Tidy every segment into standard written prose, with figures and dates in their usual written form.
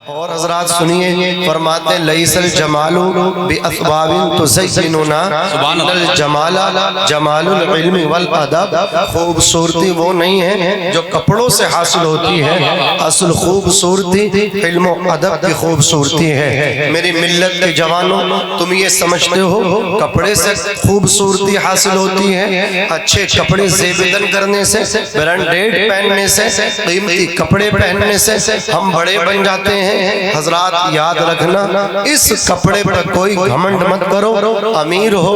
اور حضرات سنیے، فرماتے ہیں لیس الجمال باثواب تزیننا الجمال جمال العلم والادب، خوبصورتی وہ نہیں ہے جو کپڑوں سے حاصل ہوتی ہے، اصل خوبصورتی علم و ادب کی خوبصورتی ہے۔ میری ملت کے جوانوں، تم یہ سمجھتے ہو کپڑے سے خوبصورتی حاصل ہوتی ہے؟ اچھے کپڑے زیبدن کرنے سے، برانڈیڈ پہننے سے، قیمتی کپڑے پہننے سے ہم بڑے بن جاتے ہیں؟ حضرات یاد رکھنا، اس کپڑے پر کوئی گھمنڈ مت کرو، امیر ہو،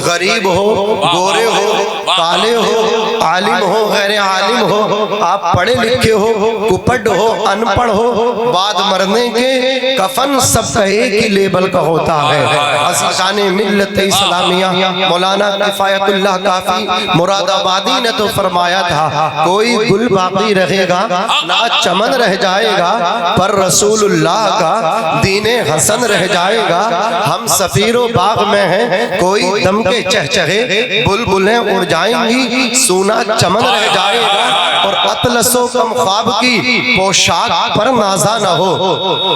غریب ہو، گورے ہو، کالے ہو، عالم ہو، غیر عالم ہو، آپ پڑھے لکھے ہو، کپڑ ہو، ان پڑھ ہو، بعد مرنے کے کفن سب کا ایک ہی لیبل کا ہوتا ہے۔ عزیزان ملت اسلامیہ، مولانا کفایت اللہ کافی مراد آبادی نے تو فرمایا تھا، کوئی گل باقی رہے گا نہ چمن رہ جائے گا، پر رسول اللہ کا دین حسن رہ جائے گا۔ ہم سفیر و باغ میں ہیں، کوئی دم کے چہچہے بلبلیں اڑ جائیں گی، سونا چمن رہ جائے گا، اور اطلس و کم خواب کی پوشاک پر نازا نہ ہو۔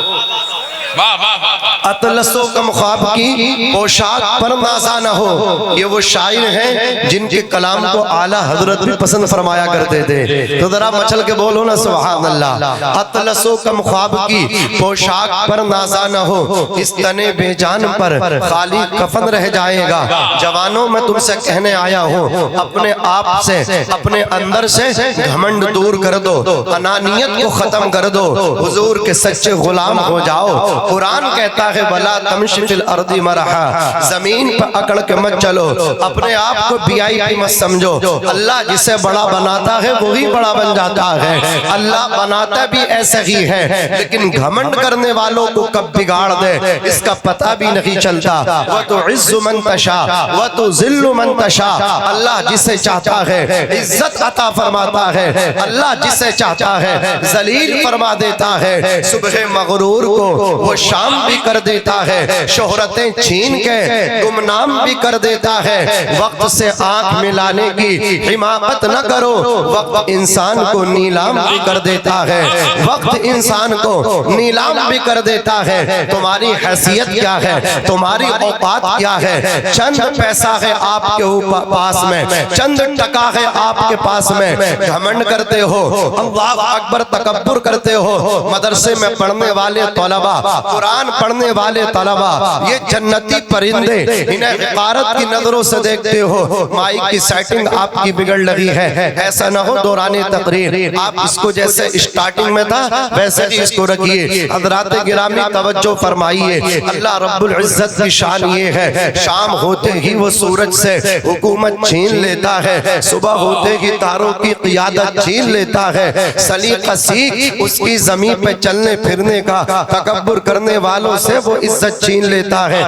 اطلس و کم خواب کی پوشاک پر نازا نہ ہو، یہ وہ شاعر ہیں جن کے کلام کو اعلیٰ حضرت بھی پسند فرمایا کرتے تھے، تو ذرا مچل کے بولو نا سبحان اللہ۔ اطلس و کم خواب کی پوشاک پر نازا نہ ہو، اس تنے بے جان پر خالی کفن رہ جائے گا۔ جوانوں میں تم سے کہنے آیا ہوں، اپنے آپ سے، اپنے اندر سے گھمنڈ دور کر دو، انانیت کو ختم کر دو، حضور کے سچے غلام ہو جاؤ۔ قرآن کہتا ہے وَلَا تَمْشِ فِي الْأَرْضِ مَرَحًا، زمین پر اکڑ کے مت چلو، اپنے آپ کو بی آئی پی مت سمجھو۔ اللہ جسے بڑا بناتا ہے وہی بڑا بن جاتا ہے، اللہ بناتا بھی ایسا ہی ہے، لیکن گھمنڈ کرنے والوں کو کب بگاڑ دے اس کا پتہ بھی نہیں چلتا۔ وَتُعِزُّ مَن تَشَاءُ وَتُذِلُّ مَن تَشَاءُ، اللہ جسے چاہتا ہے عزت عطا فرماتا ہے، اللہ جسے چاہتا ہے ذلیل فرما دیتا ہے۔ صبح مغرور کو وہ شام بھی کر دیتا ہے، شہرتیں چھین کے گمنام بھی کر دیتا ہے۔ وقت سے آنکھ ملانے کی حماقت نہ کرو، وقت انسان کو نیلام بھی کر دیتا ہے، وقت انسان کو نیلام بھی کر دیتا ہے۔ تمہاری حیثیت کیا ہے، تمہاری اوقات کیا ہے؟ چند پیسہ ہے آپ کے پاس میں، چند ٹکا ہے آپ کے پاس میں، گھمنڈ کرتے ہو، اللہ اکبر تکبر کرتے ہو۔ مدرسے میں پڑھنے والے طلبہ، قرآن پڑھنے والے طلبہ، یہ جنتی پرندے، انہیں حقارت کی نظروں سے دیکھتے ہو۔ مائک کی سیٹنگ آپ کی بگڑ لگی ہے، ایسا نہ ہو دوران تقریر آپ اس کو جیسے اسٹارٹنگ میں تھا ویسے ہی اس کو رکھیے۔ حضرات گرامی توجہ فرمائیے، اللہ رب العزت کی شان یہ ہے، شام ہوتے ہی وہ سورج سے حکومت چھین لیتا ہے، صبح ہوتے ہی تاروں کی قیادت چھین لیتا ہے، سلیقہ سیکھ اس کی زمین پہ چلنے پھرنے کا، تکبر کرنے والوں سے وہ عزت چھین لیتا ہے۔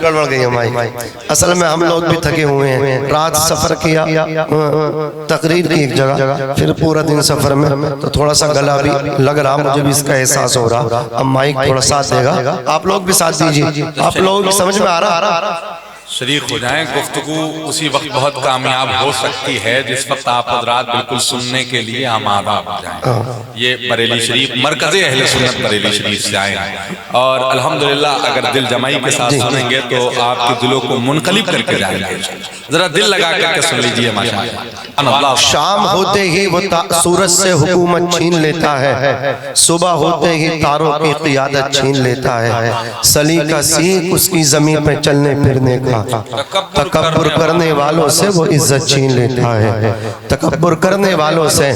گڑبڑ گئی ہماری، اصل میں ہم لوگ بھی تھکے ہوئے ہیں، رات سفر کیا، تقریر کی ایک جگہ، پھر پورا دن سفر میں، تو تھوڑا سا گلا بھی لگ رہا، مجھے بھی اس کا احساس ہو رہا۔ اب مائک تھوڑا ساتھ دے گا، آپ لوگ بھی ساتھ دیجیے، آپ لوگ سمجھ میں آ رہا؟ شریک ہو جائیں، گفتگو اسی وقت بہت کامیاب ہو سکتی ہے جس وقت آپ حضرات بالکل سننے کے لیے آمادہ ہو جائیں۔ یہ بریلی شریف مرکز اہل سنت بریلی شریف سے آئے ہیں، اور الحمدللہ اگر دل جمعی کے ساتھ سنیں گے تو آپ کے دلوں کو منقلب کر کے جائیں گے۔ ذرا دل لگا کر کے سن لیجئے ماشاءاللہ۔ شام ہوتے ہی وہ سورج سے حکومت چھین لیتا ہے، صبح ہوتے ہی تاروں کی قیادت چھین لیتا ہے، سلیقہ سیکھ اس کی زمین پہ چلنے پھرنے کا، تکبر کرنے والوں سے وہ عزت چھین لیتا ہے، تکبر کرنے والوں سے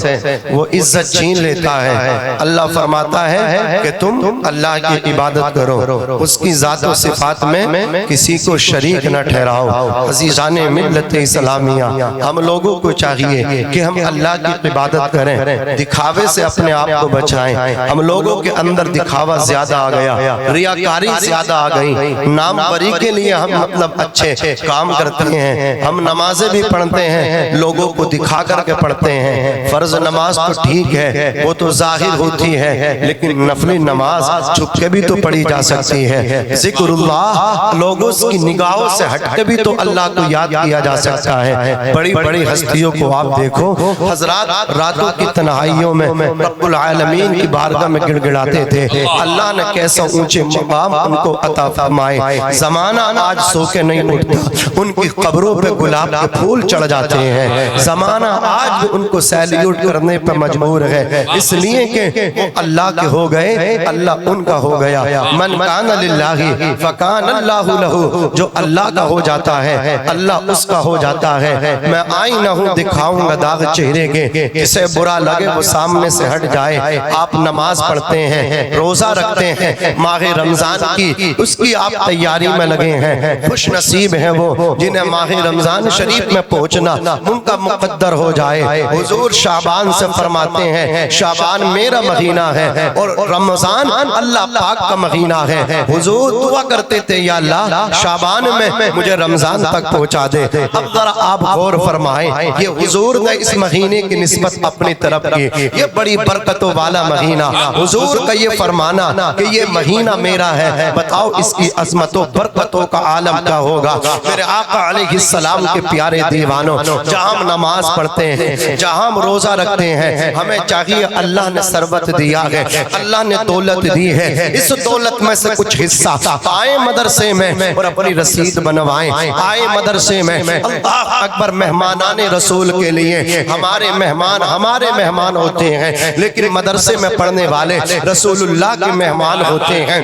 وہ عزت چھین لیتا ہے۔ اللہ فرماتا ہے کہ تم اللہ کی عبادت کرو، اس کی ذات و صفات میں کسی کو شریک نہ ٹھہراؤ۔ عزیزان ملت اسلامیہ، ہم لوگوں کو چاہیے کہ ہم اللہ کی عبادت کریں، دکھاوے سے اپنے آپ کو بچائیں۔ ہم لوگوں کے اندر دکھاوا زیادہ آ گیا، ریاکاری زیادہ آ گئی، نام بری کے لیے ہم مطلب اچھے کام کرتے ہیں، ہم نمازیں بھی پڑھتے ہیں، لوگوں کو دکھا کر کے پڑھتے ہیں۔ فرض نماز تو ٹھیک ہے، وہ تو ظاہر ہوتی ہے، لیکن نفلی نماز چھپ کے بھی تو پڑھی جا سکتی ہے۔ ذکر اللہ لوگوں کی نگاہوں سے ہٹ کے بھی تو اللہ کو یاد کیا دیا جا سکتا ہے۔ بڑی بڑی ہستیوں کو آپ دیکھو، حضرات راتوں کی تنہائیوں میں رب العالمین کی بارگاہ میں گڑ گڑاتے تھے، اللہ نے کیسا اونچے مقام ان کو عطا فرمائے۔ زمانہ آج سو کے نہیں اٹھتا، ان کی قبروں پہ گلاب کے پھول چڑھ جاتے ہیں، زمانہ آج بھی ان کو سیلیوٹ کرنے پہ مجبور ہے، اس لیے کہ وہ اللہ کے ہو گئے، اللہ ان کا ہو گیا۔ من کان للہ فکان اللہ لہ، جو اللہ کا ہو جاتا ہے اللہ اس کا ہو جاتا ہے۔ میں آئینہ ہوں دکھاؤں گا داغ چہرے کے، کسے برا لگے وہ سامنے سے ہٹ جائے۔ آپ نماز پڑھتے ہیں، روزہ رکھتے ہیں، ماہ رمضان کی اس کی آپ تیاری میں لگے ہیں، خوش نصیب ہیں وہ جنہیں ماہ رمضان شریف میں پہنچنا ان کا مقدر ہو جائے۔ حضور شعبان سے فرماتے ہیں شعبان میرا مہینہ ہے اور رمضان اللہ پاک کا مہینہ ہے۔ حضور دعا کرتے تھے یا اللہ شعبان میں مجھے رمضان تک پہنچا دے۔ اب ذرا آپ غور فرمائیں، یہ حضور نے اس مہینے کی نسبت اپنی طرف کی، یہ بڑی برکتوں والا مہینہ، حضور کا یہ فرمانا کہ یہ مہینہ میرا ہے، بتاؤ اس کی عظمتوں برکتوں کا عالم کیا ہوگا۔ میرے آقا علیہ السلام کے پیارے دیوانوں، جہاں ہم نماز پڑھتے ہیں، جہاں ہم روزہ رکھتے ہیں، ہمیں چاہیے اللہ نے ثروت دیا ہے، اللہ نے دولت دی ہے، اس دولت میں سے کچھ حصہ آئے مدرسے میں اور اپنی رسید بنوائیں، آئے مدرسے میں۔ اللہ اکبر، مہمانان رسول کے لیے ہمارے مہمان ہوتے ہیں، لیکن مدرسے میں پڑھنے والے رسول اللہ کے مہمان ہوتے ہیں،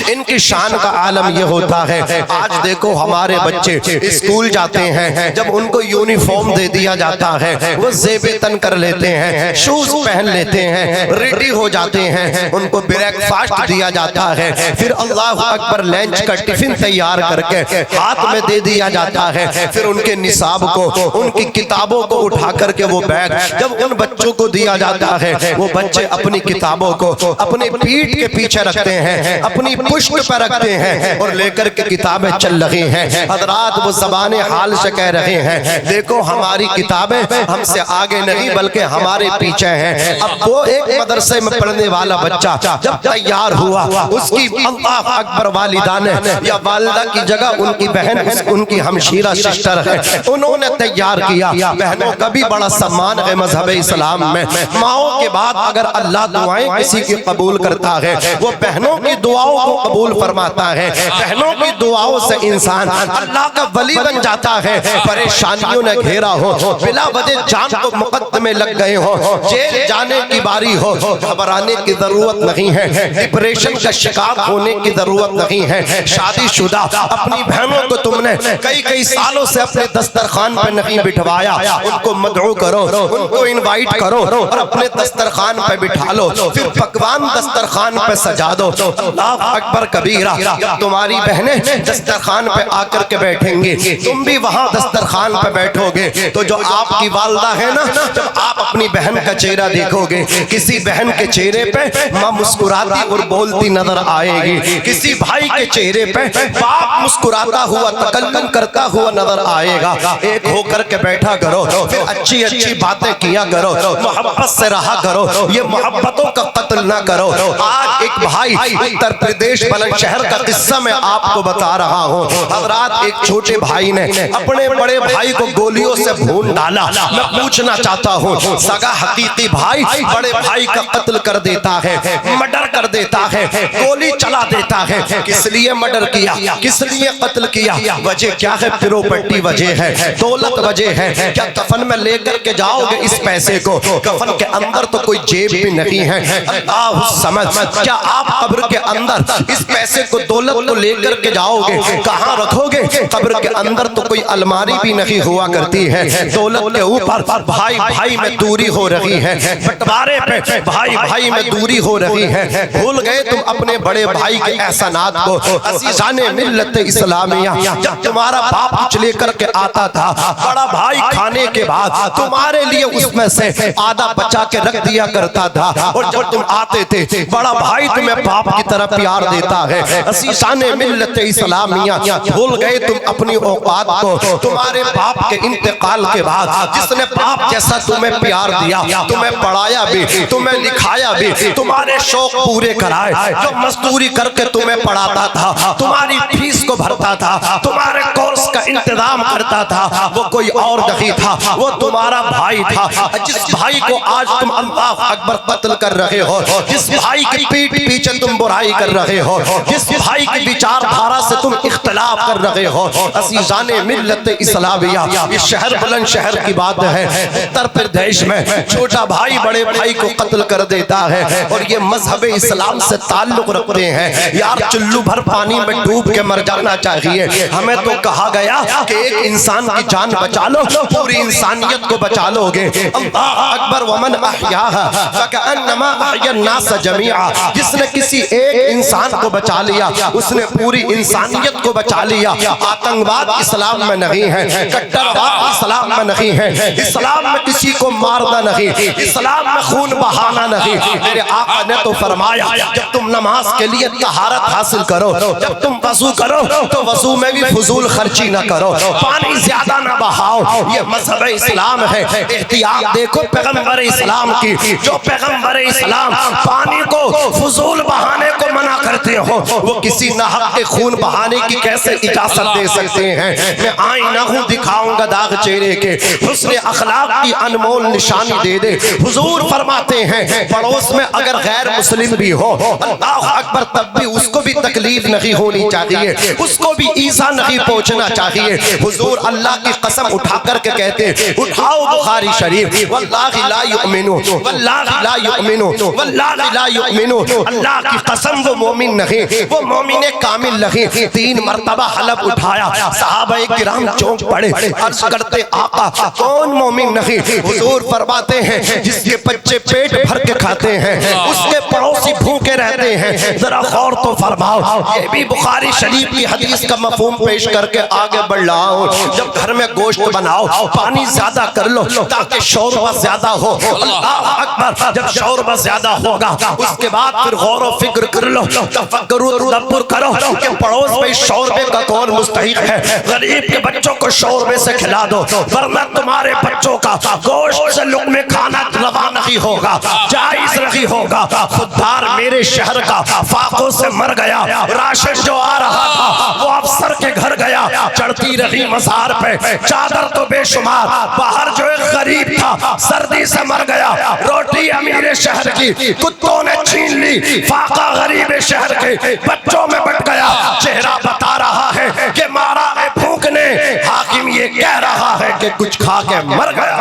ان کی شان کا عالم یہ ہوتا ہے۔ آج دیکھو ہمارے بچے اسکول جاتے ہیں، جب ان کو یونیفارم دے دیا جاتا ہے وہ زیب تن کر لیتے ہیں، شوز پہن لیتے ہیں، ریڈی ہو جاتے ہیں، ان کو بریک فاسٹ دیا جاتا ہے، پھر اللہ اکبر لنچ کا ٹفن تیار کر کے ہاتھ میں دے دیا جاتا ہے، پھر ان کے نصاب کو، ان کی کتابوں کو اٹھا کر کے وہ بیگ جب ان بچوں کو دیا جاتا ہے، وہ بچے اپنی کتابوں کو اپنی پیٹھ کے پیچھے رکھتے ہیں، اپنی پشت پر رکھتے ہیں اور لے کر کے کتابیں چل رہی ہیں۔ حضرات وہ زبان حال سے کہہ رہے ہیں دیکھو ہماری کتابیں ہم سے آگے نہیں بلکہ ہمارے پیچھے ہیں۔ اب وہ ایک مدرسے میں پڑھنے والا بچہ جب تیار ہوا، اس کی اللہ اکبر والدہ نے یا والدہ کی جگہ ان کی بہن ان کی ہمشیرہ سسٹر ہے، انہوں نے تیار کیا۔ بہنوں کا بھی بڑا سمان ہے مذہب اسلام میں، ماؤں کے بعد اگر اللہ دعائیں کسی کی قبول کرتا ہے وہ بہنوں کی دعاؤں کو قبول فرماتا ہے۔ بہنوں کی دعاؤں سے انسان اللہ کا ولی بن جاتا ہے۔ پریشانیوں نے گھیرا ہو، بلا وجہ جان کو مقدمے لگ گئے ہو، جیل جانے کی باری ہو، گھبرانے کی ضرورت نہیں ہے، ڈپریشن کا شکار ہونے کی ضرورت نہیں ہے۔ شادی شدہ اپنی بہنوں کو تم نے کئی سالوں سے اپنے دسترخوان پہ نہیں بٹھوایا، ان کو مدعو کرو، ان کو انوائٹ کرو اور اپنے دسترخوان پہ بٹھا لو، پھر پکوان دسترخوان پہ سجا دو۔ اللہ اکبر کبیرہ، جب تمہاری بہنیں دسترخوان پہ آ کر کے بیٹھیں گی، تم بھی وہاں دسترخوان پہ بیٹھو گے، تو جو آپ کی والدہ ہے نا، جب آپ اپنی بہن کا چہرہ دیکھو گے، کسی بہن کے چہرے پہ ماں مسکراتی اور بولتی نظر آئے گی، کسی بھائی کے چہرے پہ باپ مسکراتا ہوا تکلم کرتا ہوا نظر آئے گا۔ ایک ہو کر کے بیٹھا کرو، پھر اچھی باتیں کیا کرو، محبت سے رہا کرو، یہ محبتوں کا قتل نہ کرو۔ آج ایک بھائی اتر پردیش بلند شہر کا قصہ میں آپ کو بتا رہا ہوں۔ حضرات ایک چھوٹے بھائی نے اپنے بڑے بھائی کو گولیوں سے بھون ڈالا۔ میں پوچھنا چاہتا ہوں سگا حقیقی بھائی بڑے بھائی کا قتل کر دیتا ہے، مرڈر کر دیتا ہے، گولی چلا دیتا ہے، کس لیے مرڈر کیا، کس لیے قتل کیا؟ وجہ کیا ہے؟ پراپرٹی وجہ ہے، دولت وجہ ہے۔ کیا کفن میں لے کر کے جاؤ گے اس پیسے کو؟ کفن کے اندر تو کوئی جیب بھی نہیں ہے۔ اللہ سمجھ، کیا آپ قبر کے اندر اس پیسے کو دولت کو لے کر کے جاؤ گے؟ کہاں رکھو گے؟ قبر کے اندر تو کوئی الماری بھی نہیں ہوا کرتی ہے۔ دولت کے اوپر بھائی بھائی میں دوری ہو رہی ہے، بٹوارے پہ بھائی بھائی میں دوری ہو رہی ہے۔ بھول گئے تم اپنے بڑے بھائی کے احسانات کو؟ عزیزان ملت اسلامیہ، جب تمہارا باپ کچھ لے کر کے آتا تھا، بڑا بھائی کھانے کے بعد تمہارے لیے اس میں سے آدھا بچا کے رکھ دیا کرتا تھا، اور جب تم آتے تھے بڑا بھائی تمہیں باپ کی طرح پیار دیتا ہے۔ عزیزان ملت اسلامیہ، بھول گئے تم اپنی اوقات کو؟ تمہارے باپ کے انتقال کے بعد جس نے باپ جیسا تمہیں پیار دیا، تمہیں پڑھایا بھی، تمہیں لکھایا بھی، تمہارے شوق پورے کرائے، جو مزدوری کر کے تمہیں پڑھاتا تھا، تمہاری فیس کو بھرتا تھا، تمہارے کورس کا انتظام کرتا تھا وہ کوئی اور نہیں تھا، وہ تمہارا بھائی تھا۔ جس بھائی کو آج تم اللہ اکبر قتل کر رہے ہو، جس بھائی کی پیٹ پیچھے تم برائی کر رہے ہو، جس بھائی کی وچار دھارا سے تم اختلاف کر رہے ہو، عزیزان ملت اسلامیہ، یہ شہر بلند شہر کی بات ہے، اتر پردیش میں چھوٹا بھائی بڑے بھائی کو قتل کر دیتا ہے، اور یہ مذہب اسلام سے تعلق رکھتے ہیں۔ یار چلو بھر پانی میں ڈوب کے مر جانا چاہیے، ہمیں تو کہا گیا کہ ایک انسان کی جان بچا لو پوری انسانیت کو بچا لو گے۔ اللہ اکبر، ومن احیاھا فکأنما احیا الناس جمیعا، جس نے کسی ایک انسان کو بچا لیا اس نے پوری انسانیت کو بچا لیا۔ آتنکواد اسلام میں نہیں ہے، کٹرواد اسلام میں نہیں ہے، اسلام میں کسی کو مارنا نہیں، اسلام میں خون بہانا نہیں۔ میرے آقا نے تو فرمایا جب تم نماز کے لیے طہارت حاصل کرو، جب تم وضو کرو تو وضو میں بھی فضول خرچی نہ کرو، پانی زیادہ نہ بہاؤ، یہ مذہب اسلام ہے۔ احتیاط دیکھو پیغمبر اسلام کی، جو پیغمبر اسلام پانی کو فضول بہانے کو منع کرتے ہو، وہ کسی ناحق کے خون بہانے کی کیسے اجازت دے سکتے ہیں؟ میں آئینہ ہوں دکھاؤں گا داغ چہرے کے، حسن اخلاق کی انمول نشانی دے دے۔ حضور فرماتے ہیں پڑوس میں اگر غیر مسلم بھی ہو، اللہ اکبر، تب بھی اس کو بھی تکلیف نہیں ہونی چاہیے، اس کو بھی ایذا نہیں پہنچنا چاہیے۔ حضور اللہ کی قسم اٹھا کر کے کہتے اٹھاؤ بخاری شریف، واللہ لا یؤمنو، واللہ لا یؤمنو، واللہ لا یؤمنو، اللہ کی قسم وہ مومن نہیں، وہ مومن کامل نہیں۔ 3 مرتبہ حلف اٹھایا، صحابہ کرام چونک پڑے، عرض کرتے آقا کون مومن نہیں؟ حضور فرماتے ہیں جس کے بچے پیٹ بھر کے کھاتے ہیں، اس کے پڑوسی بھوکے رہتے ہیں۔ ذرا غور تو فرماؤ، یہ بھی بخاری شریف کی حدیث کا مفہوم پیش کر کے آگے بڑھ رہا ہوں۔ جب گھر میں گوشت بناؤ پانی زیادہ کر لو تاکہ شوربہ زیادہ ہو۔ اللہ اکبر، جب شوربہ زیادہ ہوگا اس کے بعد پھر غور و فکر کر لو، تفکر و تدبر کرو کہ پڑوس میں شوربے کا کون مستحق ہے۔ غریب کے بچوں کو شوربے سے کھلا دو، ورنہ تمہارے بچوں کا گوشت سے لقمے کھانا روا نہیں ہوگا، جائز نہیں ہوگا۔ خوددار میرے شہر کا فاقوں سے مر گیا، راشد جو آ رہا تھا وہ افسر کے گھر گیا، چڑھتی رہی مزار پہ چادر تو بے شمار، باہر جو ایک غریب تھا سردی سے مر گیا، روٹی امیر شہر کی کتوں نے چھین لی، فاقہ غریب شہر کے بچوں میں بٹ گیا۔ چہرہ بتا رہا ہے کہ مارا ہے بھوک نے، حاکم یہ کہہ رہا ہے کہ کچھ کھا کے مر گیا۔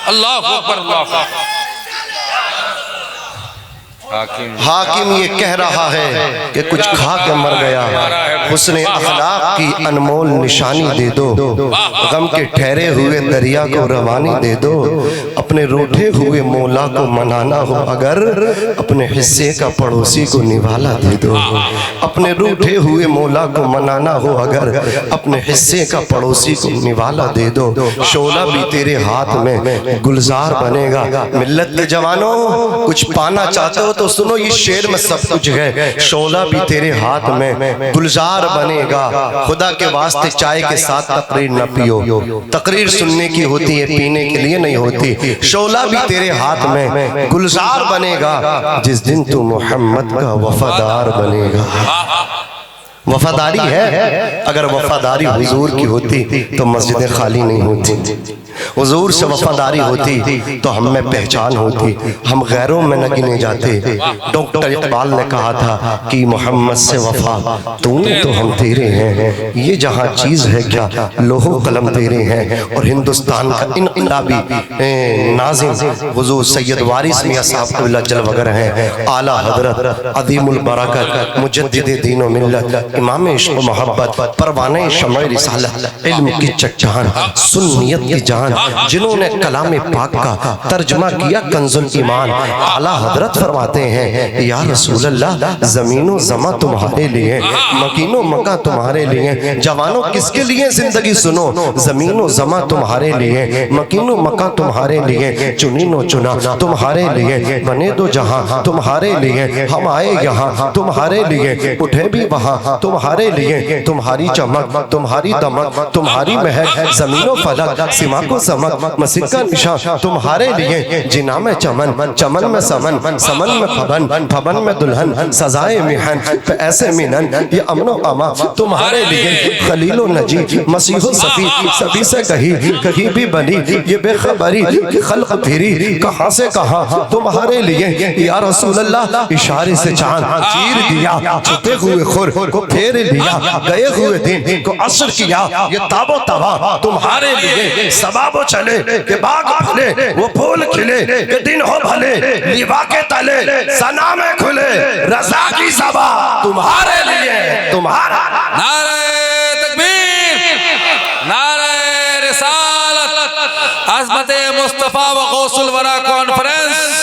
اللہ اکبر، اللہ اکبر۔ حاکم یہ کہہ رہا ہے کہ کچھ کھا کے مر گیا۔ حسن اخلاق کی انمول نشانی دے دو، غم کے ٹھہرے ہوئے دریا کو روانی دے دو۔ اپنے روٹھے ہوئے مولا کو منانا ہو اگر، اپنے حصے کا پڑوسی کو نوالا دے دو۔ اپنے روٹھے ہوئے مولا کو منانا ہو اگر، اپنے حصے کا پڑوسی کو نوالا دے دو۔ شعلہ بھی تیرے ہاتھ میں گلزار بنے گا۔ ملت کے جوانوں کچھ پانا چاہتے ہو تو سنو، یہ شعر میں سب کچھ ہے۔ شعلہ بھی تیرے ہاتھ میں گلزار بنے گا۔ خدا کے واسطے چائے کے ساتھ تقریر نہ پیو، تقریر سننے کی ہوتی ہے، پینے کے لیے نہیں ہوتی۔ شعلہ بھی تیرے ہاتھ میں گلزار بنے گا جس دن تو محمد کا وفادار بنے گا۔ وفاداری ہے، اگر وفاداری حضور کی ہوتی تو مسجدیں خالی نہیں ہوتی، حضور سے وفاداری ہوتی تو ہم میں پہچان ہوتی، ہم غیروں میں نہ گنے جاتے۔ ڈاکٹر اقبال نے کہا تھا کہ محمد سے وفا تو ہم تیرے ہیں، یہ جہاں چیز ہے کیا لوح و قلم تیرے ہیں۔ اور ہندوستان کا انقلابی ناظم حضور سید وارث میاں صاحب قبلہ جل وگر ہیں، اعلیٰ حضرت عظیم البرکت مجدد دین و ملت، امام عشق و محبت، پروانہ شمع رسالت، علم کی چٹان، سنیت کی جان، جنہوں نے کلام پاک کا ترجمہ کیا کنز الایمان۔ اعلیٰ حضرت فرماتے ہیں یا رسول اللہ زمین و زماں تمہارے لیے، مکین و مکہ تمہارے لیے۔ جوانوں کس کے لیے زندگی سنو، زمین و زماں تمہارے لیے، مکین و مکہ تمہارے لیے، چنین و چنا تمہارے لیے، بنے دو جہاں تمہارے لیے، ہم آئے یہاں تمہارے لیے، اٹھے بھی وہاں تمہارے لیے تمہاری چمک تمہاری دمک تمہاری مہک زمین و فلک سماک و سمک مسجد کا نشان تمہارے لیے جنا میں چمن چمن میں سمن سمن میں پھبن پھبن میں دلہن سزائے محن پہ ایسے منن یہ امن و اما تمہارے لیے خلیل و نجی مسیح و صفی سبھی سے کہیں بھی بنی یہ بے خبری کہ خلق پھری کہاں سے کہاں تمہارے لیے یا رسول اللہ اشارے سے چاند چیر دیا چھپے ہوئے خور کو پھیر لیا گئے ہوئے دن کو عصر کیا یہ تاب و توا تمہارے لیے سباب و چلے کہ باغ پھلے وہ پھول کھلے کہ دن ہو بھلے لیوا کے تلے سنا میں کھلے رضا کی سبا تمہارے لیے تمہارا نعرہ تکبیر نعرہ رسالت عظمت مصطفیٰ و غوث الورا کانفرنس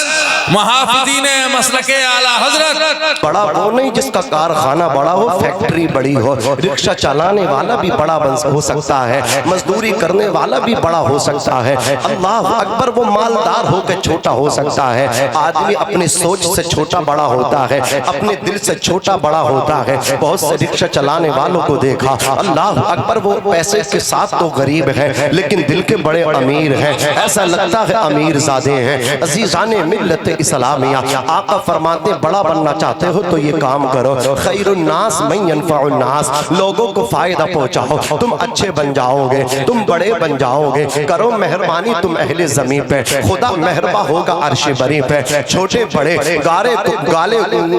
محافظین مسلک اعلیٰ حضرت بڑا وہ نہیں جس کا کارخانہ بڑا ہو فیکٹری بڑی ہو رکشہ چلانے والا بھی بڑا ہو سکتا ہے مزدوری کرنے والا بھی بڑا ہو سکتا ہے اللہ اکبر وہ مالدار ہو کے چھوٹا ہو سکتا ہے آدمی اپنی سوچ سے چھوٹا بڑا ہوتا ہے اپنے دل سے چھوٹا بڑا ہوتا ہے بہت سے رکشہ چلانے والوں کو دیکھا اللہ اکبر وہ پیسے کے ساتھ تو غریب ہے لیکن دل کے بڑے امیر ہیں ایسا لگتا ہے امیر زادے ہیں عزیزان ملت اسلامیہ آقا فرماتے بڑا بننا چاہتے ہو تو یہ کام کرو خیر الناس من ينفع الناس لوگوں کو فائدہ پہنچاؤ تم اچھے بن جاؤ گے تم بڑے بن جاؤ گے کرو مہربانی تم اہل زمین پہ خدا مہرباں ہوگا عرش بری پہ چھوٹے بڑے گالے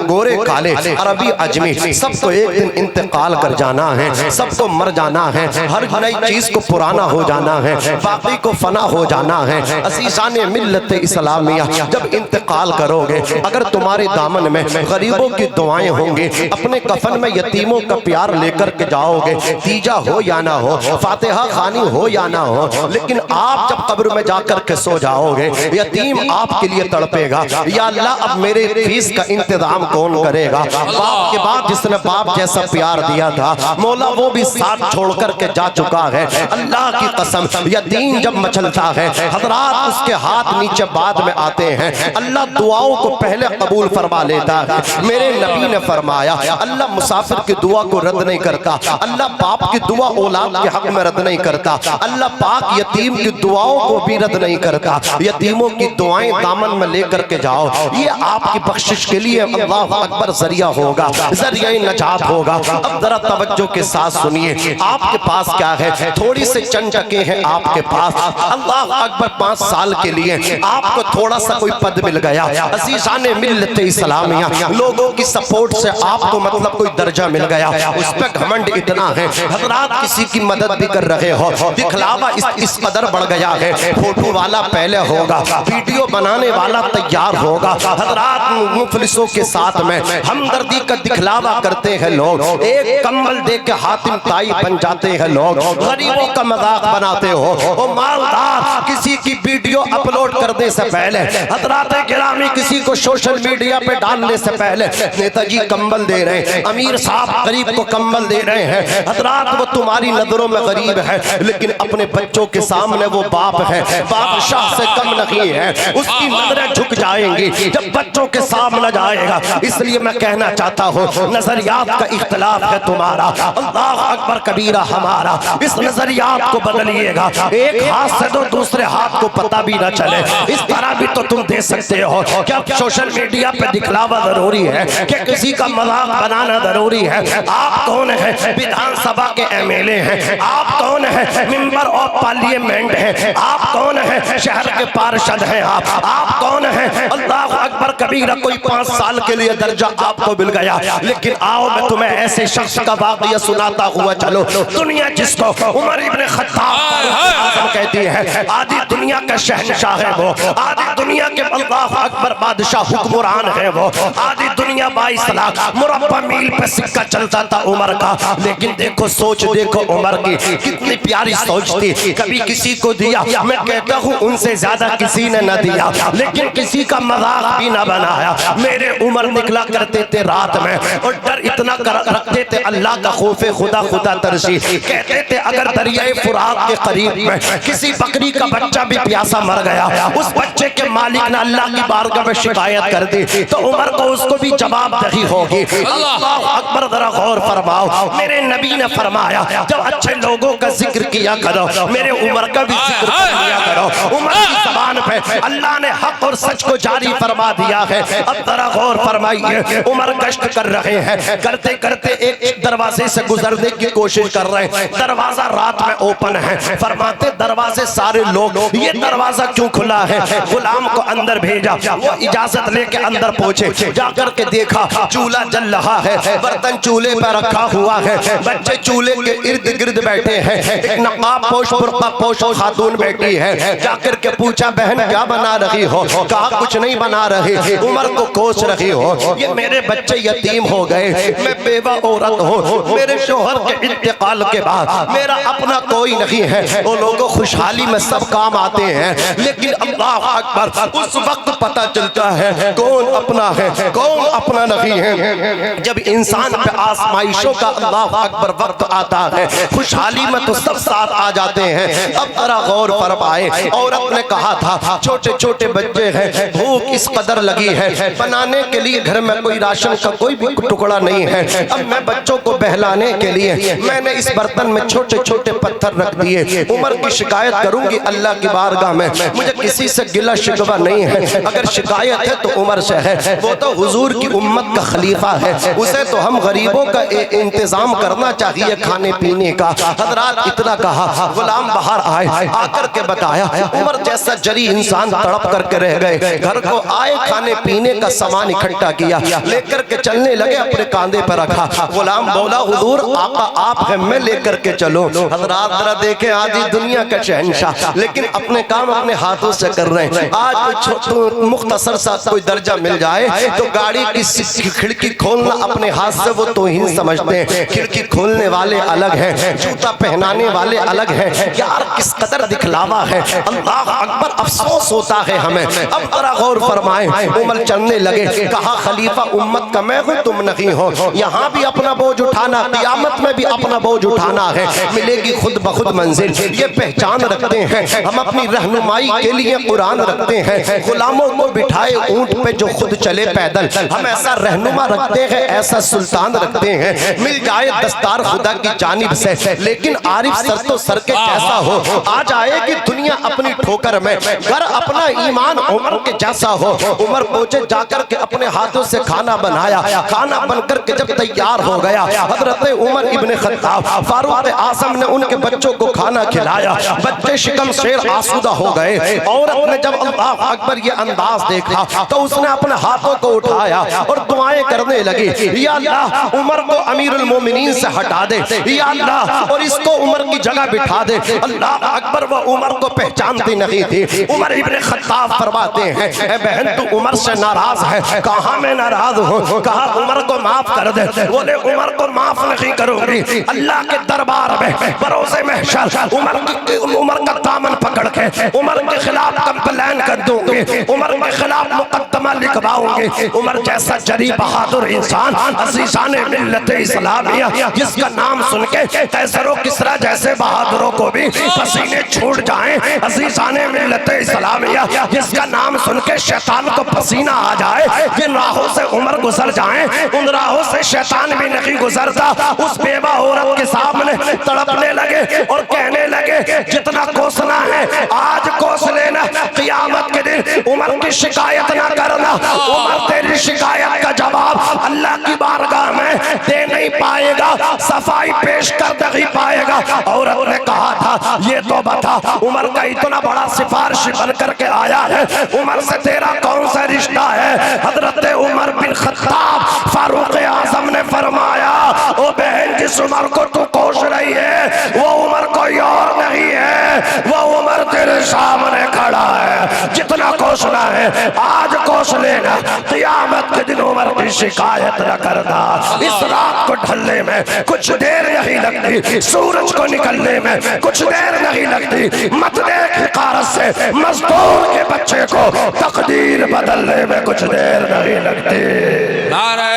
گورے کالے عربی عجمی سب کو ایک دن انتقال کر جانا ہے سب کو مر جانا ہے ہر نئی چیز کو پرانا ہو جانا ہے باقی کو فنا ہو جانا ہے عزیزان ملت اسلامیہ جب انتقال کرو گے اگر تمہارے دامن میں غریبوں کی دعائیں ہوں گے اپنے کفن میں یتیموں کا پیار لے کر کے جاؤ گے تیجا ہو یا نہ ہو فاتحہ خوانی ہو یا نہ ہو لیکن آپ جب قبر میں جا کر کے سو جاؤ گے یتیم آپ کے لیے تڑپے گا یا اللہ اب میرے فیس کا انتظام کون کرے گا باپ کے بعد جس نے باپ جیسا پیار دیا تھا مولا وہ بھی ساتھ چھوڑ کر کے جا چکا ہے اللہ کی قسم یتیم جب مچلتا ہے حضرات اس کے ہاتھ نیچے بعد میں آتے ہیں اللہ دعاؤں کو پہلے قبول فرما لیتا ہے میرے نبی نے فرمایا اللہ مسافر کی دعا کو رد نہیں کرتا اللہ باپ کی دعا اولاد کے حق میں رد نہیں کرتا اللہ پاک یتیم کی دعاؤں کو بھی رد نہیں کرتا یتیموں کی دعائیں دامن میں لے کر کے جاؤ یہ آپ کی بخشش کے لیے اللہ اکبر ذریعہ ہوگا ذریعہ نجات ہوگا اب ذرا توجہ کے ساتھ سنیے آپ کے پاس کیا ہے تھوڑی سے چند جگہیں ہیں آپ کے پاس اللہ اکبر 5 سال کے لیے آپ کو تھوڑا سا کوئی پد مل گیا عزیزان ملت اسلامیہ لوگوں کی سپورٹ سے آپ کو مطلب کوئی درجہ مل گیا اس پہ گھمنڈ اتنا ہے حضرات کسی کی مدد بھی کر رہے ہو دکھلاوا اس قدر بڑھ گیا ہے فوٹو والا پہلے ہوگا ویڈیو بنانے والا تیار ہوگا حضرات مفلسوں کے ساتھ میں ہمدردی کا دکھلاوا کرتے ہیں لوگ ایک کمبل دے کے حاتم تائی بن جاتے ہیں لوگ غریبوں کا مذاق بناتے ہو وہ مالدار کسی کی ویڈیو اپلوڈ کرنے سے پہلے حضرات گرامی کسی کو سوشل میڈیا پہ ڈالنے سے پہلے نیتا جی کمبل دے رہے ہیں امیر صاحب غریب کو کمبل دے رہے ہیں حضرات وہ تمہاری نظروں میں غریب ہے لیکن اپنے بچوں کے سامنے وہ باپ ہے بادشاہ سے کم نہیں ہے اس کی نظریں جھک جائیں گی جب بچوں کے سامنے جائے گا اس لیے میں کہنا چاہتا ہوں نظریات کا اختلاف ہے تمہارا اللہ اکبر کبیرہ ہمارا اس نظریات کو بدلیے گا ایک ہاتھ سے تو دوسرے ہاتھ کو پتہ بھی نہ چلے اس طرح بھی تو تم دے سکتے ہو کیا سوشل میڈیا پہ دکھلاوا ضروری ہے کہ کسی کا مذاق بنانا ضروری ہے آپ کون ہیں ویدھان سبھا کے ایم ایل اے ہیں آپ کون ہیں ممبر آف پارلیمنٹ ہیں آپ کون ہیں شہر کے پارشد ہیں آپ کون ہیں اللہ اکبر کبیرہ کوئی 5 سال کے لیے درجہ آپ کو مل گیا لیکن آؤ میں تمہیں ایسے شخص کا واقعہ سناتا ہوا چلو دنیا جس کو عمر ابن خطاب کہتی ہے آدھی دنیا کا شہنشاہ ہے وہ آدھی دنیا کے اللہ اکبر بادشاہ حکمران ہے وہ آدھی دنیا 22 لاکھ مربع میل پہ سکہ چلتا تھا عمر کا لیکن دیکھو سوچ دیکھو عمر کی کتنی پیاری سوچ تھی کبھی کسی کو دیا میں کہتا ہوں ان سے زیادہ کسی نے نہ دیا لیکن کسی کا مذاق بھی نہ بنا بنایا. میرے عمر نکلا کرتے تھے رات میں اور ڈر اتنا رکھتے تھے اللہ کا خوف خدا خدا ترسی. کہتے تھے اگر دریائے فرات کے قریب میں کسی بکری کا بچہ بھی پیاسا مر گیا, اس بچے کے مالک نے اللہ کی بارگاہ میں شکایت کر دی تو عمر کو اس کو بھی جواب دہی ہوگی. اللہ اکبر, ذرا غور فرماؤ. میرے نبی نے فرمایا جب اچھے لوگوں کا ذکر کیا کرو, میرے عمر کا بھی ذکر کیا کرو. عمر کی زبان پہ اللہ نے حق اور سچ کو جاری فرما دیا ہے. اب ذرا غور فرمائیے, عمر گشت کر رہے ہیں, کرتے کرتے ایک دروازے سے گزرنے کی کوشش کر رہے ہیں. دروازہ رات میں اوپن ہے. فرماتے دروازے سارے لوگ یہ دروازہ کیوں کھلا ہے؟ غلام کو اندر بھیجا, وہ اجازت لے کے اندر پہنچے. جا کر کے دیکھا چولہا جل رہا ہے, برتن چولہے پہ رکھا ہوا ہے, بچے چولہے کے ارد گرد بیٹھے ہیں, ایک نقاب پوش برقع پوش خاتون بیٹھی ہے. جا کر کے پوچھا بہن کیا بنا رہی ہو؟ کہا کچھ نہیں بنا رہی, عمر کو کوس رہی ہو. یہ میرے بچے یتیم ہو گئے, میں بیوہ عورت ہوں, میرے شوہر کے انتقال کے بعد میرا اپنا کوئی نہیں ہے. وہ لوگوں خوشحالی میں سب کام آتے ہیں, لیکن اللہ اکبر اس وقت پتہ چلتا ہے کون اپنا ہے کون اپنا نہیں ہے جب انسان پہ آزمائشوں کا اللہ اکبر وقت آتا ہے. خوشحالی میں تو سب ساتھ آ جاتے ہیں. اب ذرا غور فرمائے, عورت نے کہا تھا چھوٹے چھوٹے بچے ہیں, بھوک اس قدر لگی ہے, بنانے کے لیے گھر میں کوئی راشن کا کوئی بھی ٹکڑا نہیں ہے. اب میں بچوں کو بہلانے کے لیے میں نے اس برتن میں چھوٹے چھوٹے پتھر رکھ دیے. عمر کی شکایت کروں گی اللہ کی بارگاہ میں, مجھے کسی سے گلہ شکوہ نہیں ہے. اگر شکایت ہے تو عمر سے ہے, وہ تو حضور کی امت کا خلیفہ ہے, اسے تو ہم غریبوں کا انتظام کرنا چاہیے کھانے پینے کا. حضرات اتنا کہا, غلام باہر آئے, آ کر کے بتایا عمر جیسا جری انسان تڑپ کر کے رہ گئے. گھر کو آئے, کھانے پینے کا سامان اکٹھا کیا, لے کر کے چلنے لگے, اپنے کاندھے پر رکھا. غلام بولا حضور آقا آپ ہیں, میں لے کر کے چلو. حضرات ذرا دیکھیں, آدھی دنیا کا شہنشاہ لیکن اپنے کام اپنے ہاتھوں سے کر رہے ہیں. آج مختصر سا کوئی درجہ مل جائے تو گاڑی کی کھڑکی کھولنا اپنے ہاتھ سے وہ توہین سمجھتے ہیں. کھڑکی کھولنے والے الگ ہیں, جوتا پہنانے والے الگ ہیں. یار کس قدر دکھلاوا ہے, اللہ اکبر, افسوس ہوتا ہے ہمیں. اب ذرا غور فرمائیں, عمر چلنے لگے, کہا خلیفہ امت کا میں ہوں, تم نہیں ہو. یہاں بھی اپنا بوجھ اٹھانا, قیامت میں بھی اپنا بوجھ اٹھانا ہے. ملے گی خود بخود منزل, یہ پہچان رکھتے ہیں. ہم اپنی رہنمائی کے لیے قرآن رکھتے ہیں, غلاموں کو بٹھائے اونٹ پہ جو خود چلے پیدل. ہم ایسا رہنما رکھتے ہیں, ایسا سلطان رکھتے ہیں, مل جائے دستار خدا کی جانب سے, لیکن عارف سر تو سر کے جیسا ہو. آ جائے گی دنیا اپنی ٹھوکر میں, گھر اپنا ایمان عمر کے جیسا ہو. عمر پہنچے, جا کر کے اپنے ہاتھوں سے کھانا بنایا. کھانا بن کر کے جب تیار ہو گیا, حضرت عمر ابن خطاب فاروق اعظم نے ان کے بچوں کو کھانا کھلایا. بچے شکم شیر آسودہ ہو گئے. عورت نے جب اللہ اکبر یہ انداز دیکھا تو اس نے اپنے ہاتھوں کو اٹھایا اور دعائیں کرنے لگی, یا اللہ عمر کو امیر المومنین سے ہٹا دے, یا اللہ اور اس کو عمر کی جگہ بٹھا دے. اللہ اکبر, وہ عمر کو پہچانتی نہیں تھی. عمر ابن خطاب فرماتے ہیں, اے بہن تو عمر سے ناراض ہے. کہاں میں ناراض ہوں؟ کہا عمر کو معاف کر دے. بولے عمر کو معاف نہیں کروں گی, اللہ کے دربار میں بروز محشر عمر کا دامن پکڑ کے عمر کے خلاف کمپلین کر دوں گی, عمر کے خلاف مقدمہ لکھواؤں گی. عمر جیسا جری بہادر انسان, عزیزان ملت اسلامیہ, جس کا نام سن کے قیصر و کسریٰ جیسے بہادروں کو بھی پسینے چھوٹ جائیں. عزیزان ملت اسلامیہ, جس کا نام سن کے شیطان کو پسینہ آ جائے. جن راہوں سے عمر گزر جائیں ان راہوں سے شیطان بھی نہیں گزرتا. اس بیوہ عورت کے سامنے تڑپنے لگے اور کہنے لگے جتنا کوسنا ہے آج کوس لینا, قیامت کے دن عمر کی شکایت نہ کرنا. عمر تیری شکایت کا جواب اللہ کی بارگاہ میں دے نہیں پائے گا, صفائی پیش کر نہیں پائے گا. عورت نے کہا تھا یہ تو بتا, عمر کا اتنا بڑا سفارش بن کر کے آیا ہے, عمر سے تیرا کون سا رشتہ ہے؟ حضرت عمر بن خطاب فاروق اعظم نے فرمایا, او بہن جس عمر کو تو کوش رہی ہے وہ عمر کوئی اور نہیں ہے, وہ عمر تیرے سامنے کھڑا ہے. جتنا کوسنا ہے آج کوس لینا، قیامت کے دن عمر کی شکایت نہ کرنا۔ اس رات کو ڈھلنے میں کچھ دیر نہیں لگتی، سورج کو نکلنے میں کچھ دیر نہیں لگتی، مت دیکھ حقارت سے مزدور کے بچے کو تقدیر بدلنے میں کچھ دیر نہیں لگتی۔ نعرہ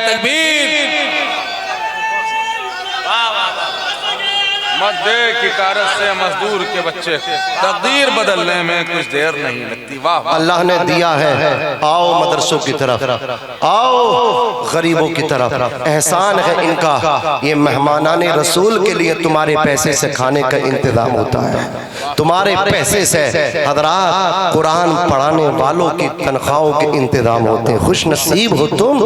تکبیر، مت دیکھ حقارت سے مزدور کے بچے، تقدیر بدلنے میں کچھ دیر نہیں لگتی۔ واہ واہ، اللہ نے دیا ہے، آؤ مدرسوں کی طرف، آؤ غریبوں کی طرف، احسان ہے ان کا۔ یہ مہمانان رسول کے لیے تمہارے پیسے سے کھانے کا انتظام ہوتا ہے، تمہارے پیسے سے حضرات قرآن پڑھانے والوں کی تنخواہوں کے انتظام ہوتے ہیں۔ خوش نصیب ہو تم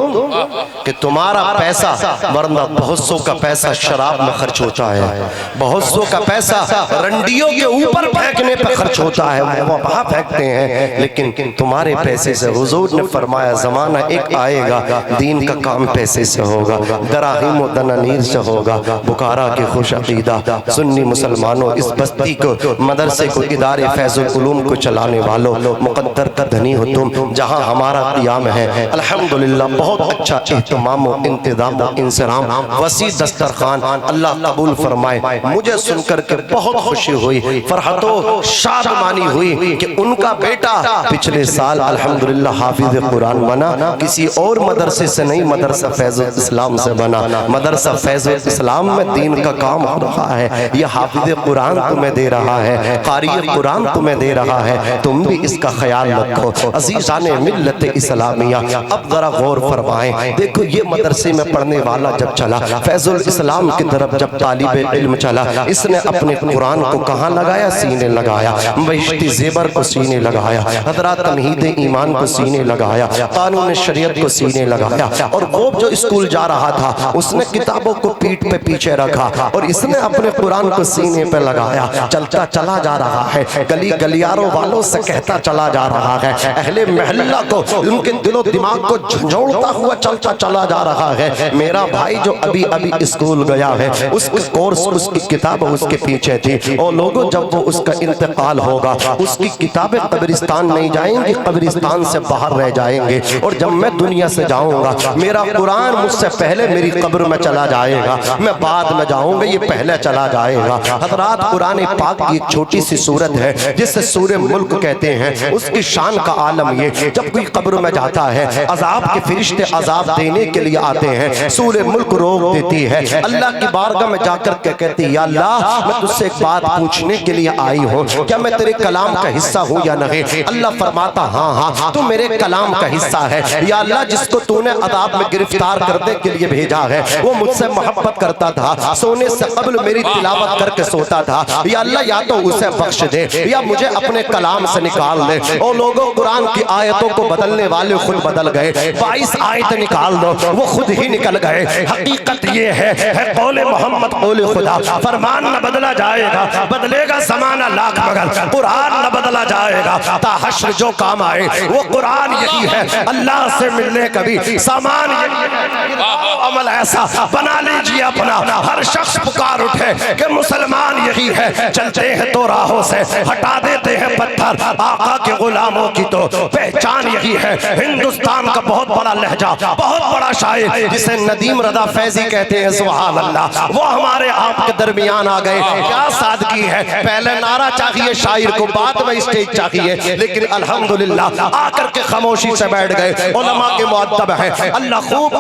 کہ تمہارا پیسہ، ورنہ بہت سو کا پیسہ شراب میں خرچ ہوتا ہے، بہت سو کا پیسہ رنڈیوں کے اوپر پھینکنے پر خرچ ہوتا ہے، وہ وہاں پھینکتے ہیں، لیکن تمہارے پیسے سے حضور نے فرمایا زمانہ ایک آئے گا دین کا کام پیسے سے ہوگا، دراہیم و دنانیر سے ہوگا۔ بخارا کے خوش عقیدہ سنی مسلمانوں، اس بستی کو، مدرسے کو، ادارے فیض العلوم کو چلانے والوں، مقدر کا دھنی ہو تم، جہاں ہمارا قیام ہے الحمدللہ بہت اچھا اہتمام و انتظام و انصرام، وسیع دسترخوان، اللہ قبول فرمائے۔ مجھے سن کر کے بہت خوشی ہوئی، فرحت و شادمانی ہوئی کہ ان کا بیٹا پچھلے سال الحمدللہ حافظ قرآن بنا، کسی اور مدرسے سے نہیں، مدرسہ فیض الاسلام سے بنا۔ مدرسہ فیض الاسلام میں دین کا کام ہو رہا ہے، یہ حافظ قرآن تمہیں دے رہا ہے، قاری قرآن تمہیں دے رہا ہے، تم بھی اس کا خیال رکھو۔ عزیزان ملت اسلامیہ اب ذرا غور فرمائیں، دیکھو یہ مدرسے میں پڑھنے والا جب چلا، فیض الاسلام کی طرف جب طالب علم چلا، اس نے اپنے قرآن کو کہاں لگایا؟ سینے لگایا، بہشتی زیبر کو سینے لگایا، حضرات تمہید ایمان کو سینے لگایا، قانون شریعت کو سینے لگایا، اور وہ جو اسکول جا رہا تھا اس نے کتابوں کو پیٹھ پہ پیچھے رکھا اور اس نے اپنے قرآن کو سینے پہ لگایا، چلتا چلا جا رہا ہے، گلی گلیاروں والوں سے کہتا چلا جا رہا ہے، اہل محلہ کو، ان کے دل و دماغ کو جھنجھوڑتا ہوا چلتا چلا جا رہا ہے۔ میرا بھائی جو ابھی اسکول گیا ہے، اس کورس، اس کی کتاب اس کے پیچھے تھی، اور لوگوں جب وہ اس کا انتقال ہوگا اس کی کتابیں قبرستان نہیں جائیں گی، قبرستان سے باہر رہ جائیں گے، اور جب میں دنیا سے جاؤں گا میرا قرآن مجھ سے پہلے میری قبر میں چلا جائے گا، میں بعد میں جاؤں گا یہ پہلے چلا جائے گا۔ حضرات قرآن پاک کی ایک چھوٹی سی سورت ہے جسے سورہ ملک کہتے ہیں، اس کی شان کا عالم یہ، جب کوئی قبر میں جاتا ہے عذاب کے فرشتے عذاب دینے کے لیے آتے ہیں، سورہ ملک روک دیتی ہے، اللہ کی بارگاہ میں جا کر کے کہتی یا اللہ میں تجھ سے ایک بات پوچھنے کے لیے آئی ہوں، کیا میں تیرے کلام کا حصہ ہوں یا نہیں؟ اللہ فرماتا ہاں ہاں تو میرے کلام کا حصہ ہے، یا اللہ جس کو تو نے عذاب میں گرفتار کرنے کے لیے بھیجا ہے وہ مجھ سے محبت کرتا تھا، سونے سے قبل میری تلاوت کر کے سوتا تھا، یا اللہ یا تو اسے بخش دے یا مجھے اپنے کلام سے نکال دے۔ اور لوگوں قرآن کی آیتوں کو بدلنے والے خود بدل گئے، 22 آیتیں نکال دو وہ خود ہی نکل گئے۔ حقیقت یہ ہے قول محمد قول خدا، فرمان نہ بدلا جائے گا، بدلے گا زمانہ لاکھ مگر قرآن نہ بدلا جائے گا، تا حشر جو کام آئے وہ قرآن یہی ہے، اللہ سے ملنے کبھی سامان یہی ہے۔ عمل ایسا بنا لیجئے اپنا، ہر شخص پکار اٹھے کہ مسلمان یہی ہے، چلتے ہیں تو راہوں سے ہٹا دیتے ہیں پتھر، آقا کے غلاموں کی تو پہچان یہی ہے۔ ہندوستان کا بہت بڑا لہجہ، بہت بڑا شاعر جسے ندیم رضا فیضی کہتے ہیں سبحان اللہ، وہ ہمارے آپ کے درمیان آ گئے۔ کیا سادگی ہے، پہلے نعرہ چاہیے شاعر کو، بعد میں اسٹیج چاہیے، لیکن الحمدللہ آ کر کے خاموشی سے بیٹھ گئے۔ علماء کے مؤدب ہیں، اللہ خوب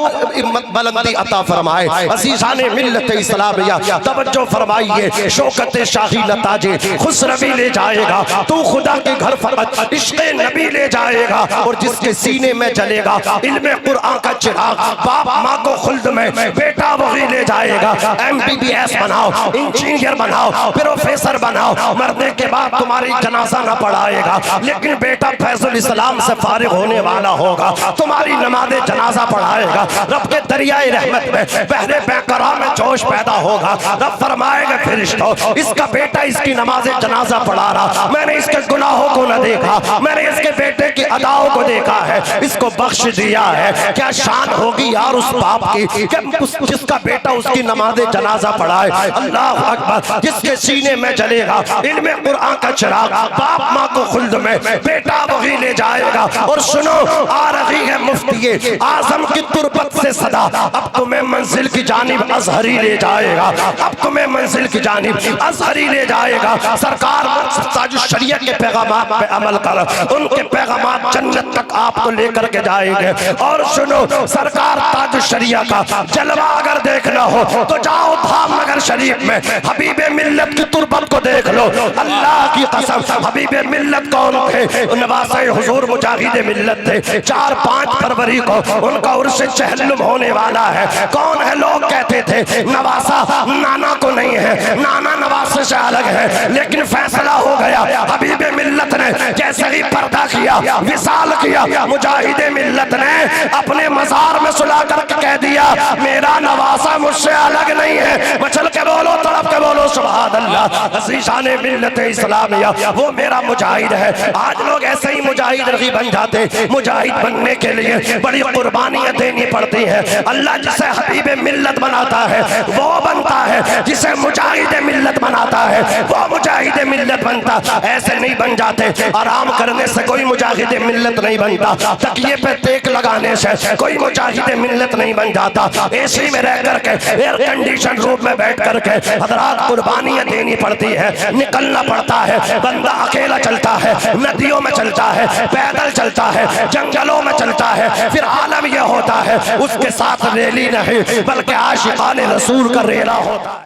بلندی عطا فرمائے۔ عزیزان ملت اسلامیہ توجہ فرمائیے، شوکت شاہی لتاج خسروی لے جائے گا، تو خدا کے گھر فقط عشق نبی لے جائے گا، اور جس کے سینے میں جلے گا علم قرآن کا چراغ، باپ ماں کو خلد میں بیٹا وہی لے جائے گا۔ MBBS بناؤ، انجینئر بناؤ، پروفیسر بناؤ، مرنے کے بعد تمہاری جنازہ نہ پڑھائے گا، لیکن بیٹا فیض الاسلام سے فارغ ہونے والا ہوگا، تمہاری نماز جنازہ پڑھائے گا۔ رب کے دریائے رحمت میں بحر بیقرار میں جوش پیدا ہوگا، رب فرمائے گا فرشتوں اس کا بیٹا اس کی نماز نماز جنازہ پڑھا رہا، میں نے اس کے گناہوں کو نہ دیکھا، میں نے اس کے بیٹے کی اداؤں کو دیکھا ہے، اس کو بخش دیا ہے۔ کیا شان ہوگی یار اس باپ کی کہ جس کا بیٹا اس کی نماز جنازہ پڑھائے۔ اللہ اکبر، جس کے سینے میں جلے گا علم قرآن کا چراغ، باپ ماں کو خلد میں، بیٹا وہی لے جائے گا۔ اور سنو، آ رہی ہے مفتی اعظم کی تربت سے صدا، اب تمہیں منزل کی جانب ازہری لے جائے گا، اب تمہیں منزل کی جانب ازہری لے جائے گا۔ سرکار تاج الشریعہ کے پیغامات پہ عمل کر، ان کے پیغامات جنت تک آپ کو لے کر کے جائیں گے۔ اور سنو، سرکار تاج الشریعہ کا جلوہ اگر دیکھنا ہو تو جاؤ دھام نگر شریف میں حبیب ملت کی تربت کو دیکھ لو۔ اللہ کی قسم، حبیب ملت کون تھے؟ نواسہ حضور مجاہد ملت تھے۔ 4-5 فروری کو ان کا عرس چہلم ہونے والا ہے۔ کون ہے؟ لوگ کہتے تھے نواسہ نانا کو نہیں ہے، نانا نواسہ سے الگ ہے، لیکن فیصلہ ہو گیا۔ حبیب ملت نے جیسے ہی پردہ کیا، وصال کیا، مجاہد ملت نے اپنے مزار میں سلا کر کے کہہ دیا میرا نواسہ مجھ سے الگ نہیں ہے۔ مچل کے بولو، تڑپ کے بولو سبحان اللہ۔ عزیزان ملت اسلامیہ، وہ میرا مجاہد ہے۔ آج لوگ ایسے ہی مجاہد نہیں بن جاتے، مجاہد بننے کے لیے بڑی قربانیاں دینی پڑتی ہیں۔ اللہ جسے حبیب ملت بناتا ہے وہ بنتا ہے، جسے مجاہد ملت بناتا ہے وہ مجاہد ملت بنتا۔ ایسے نہیں بن جاتے، آرام کرنے سے کوئی مجاہد ملت نہیں بنتا، تکیے پہ ٹیک لگانے سے کوئی مجاہد ملت نہیں بن جاتا، اے سی میں رہ کر کے، ایئر کنڈیشن روم میں بیٹھ کر کے حضرات قربانیاں دینی پڑتی ہے، نکلنا پڑتا ہے۔ بندہ اکیلا چلتا ہے، ندیوں میں چلتا ہے، پیدل چلتا ہے، جنگلوں میں چلتا ہے، پھر عالم یہ ہوتا ہے اس کے ساتھ ریلی نہیں بلکہ عاشقان رسول کا ریلا ہوتا ہے۔